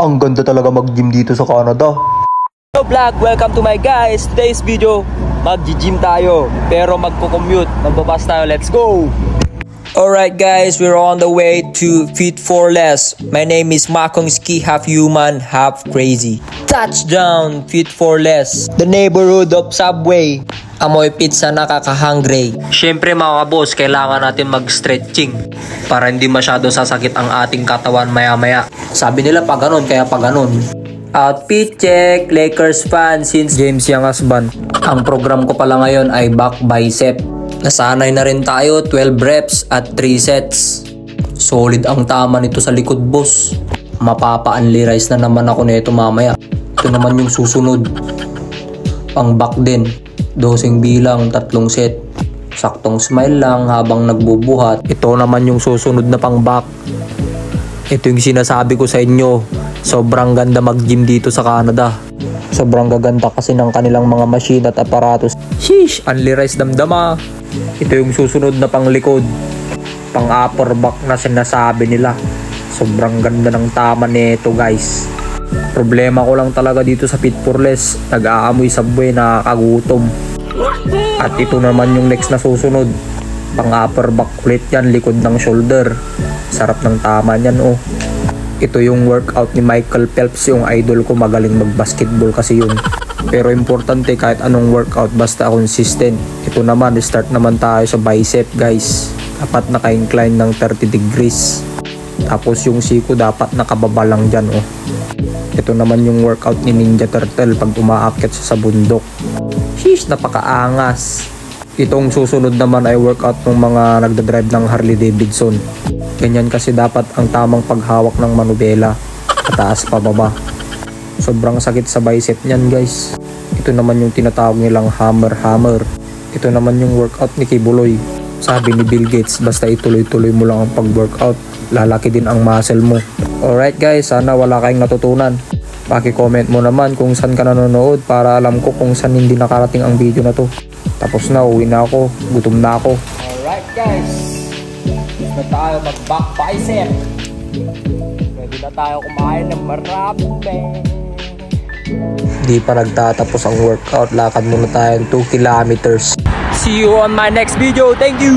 Ang ganda talaga mag-gym dito sa Canada. Hello vlog, welcome to my guys. Today's video, mag-gym tayo pero magpo-commute. Magbabas tayo, let's go! Alright guys, we're on the way to Fit for Less. My name is Makong Ski, half human, half crazy. Touchdown, Fit for Less. The neighborhood of Subway. Amoy pizza, nakaka-hungry. Syempre mga boss, kailangan natin mag-stretching para hindi masyado sasakit ang ating katawan maya-maya. Sabi nila pa ganun, kaya pa ganun. Outfit check, Lakers fan since James Young husband. Ang program ko pala ngayon ay back bicep. Nasanay na rin tayo, 12 reps at 3 sets. Solid ang tama nito sa likod boss. Mapapa-unli-rise na naman ako nito mamaya. Ito naman yung susunod. Pang back din. Dosing bilang, 3 set. Saktong smile lang habang nagbubuhat. Ito naman yung susunod na pang back. Ito yung sinasabi ko sa inyo. Sobrang ganda mag-gym dito sa Canada. Sobrang gaganda kasi ng kanilang mga machine at aparatos. Sheesh! Only rise damdama. Ito yung susunod na pang likod. Pang upper back na sinasabi nila. Sobrang ganda ng tama nito guys. Problema ko lang talaga dito sa Fit for Less. Nag-aamoy Subway, nakakagutom. At ito naman yung next na susunod. Pang upper back ulit yan, likod ng shoulder. Sarap ng tama niyan oh. Ito yung workout ni Michael Phelps, yung idol ko, magaling mag-basketball kasi yun. Pero importante kahit anong workout basta consistent. Ito naman, start naman tayo sa bicep guys. Dapat naka-incline ng 30 degrees. Tapos yung siko dapat nakababa lang dyan oh. Ito naman yung workout ni Ninja Turtle pag umaakyat sa bundok. Sheesh, napakaangas. Itong susunod naman ay workout ng mga nagdadrive ng Harley Davidson. Ganyan kasi dapat ang tamang paghawak ng manubela. Pataas pa baba. Sobrang sakit sa bicep niyan guys. Ito naman yung tinatawag nilang hammer. Ito naman yung workout ni Kibuloy. Sabi ni Bill Gates, basta ituloy-tuloy mo lang ang pag-workout, lalaki din ang muscle mo. Alright guys, sana wala kayong natutunan. Paki-comment mo naman kung saan ka nanonood para alam ko kung saan hindi nakarating ang video na to. Tapos na, uwi na ako. Gutom na ako. Alright guys, na tayo mag-back bicep. Pwede na tayo kumain ng marami. Di pa nagtatapos ang workout. Lakad muna tayo 2 kilometers. See you on my next video. Thank you.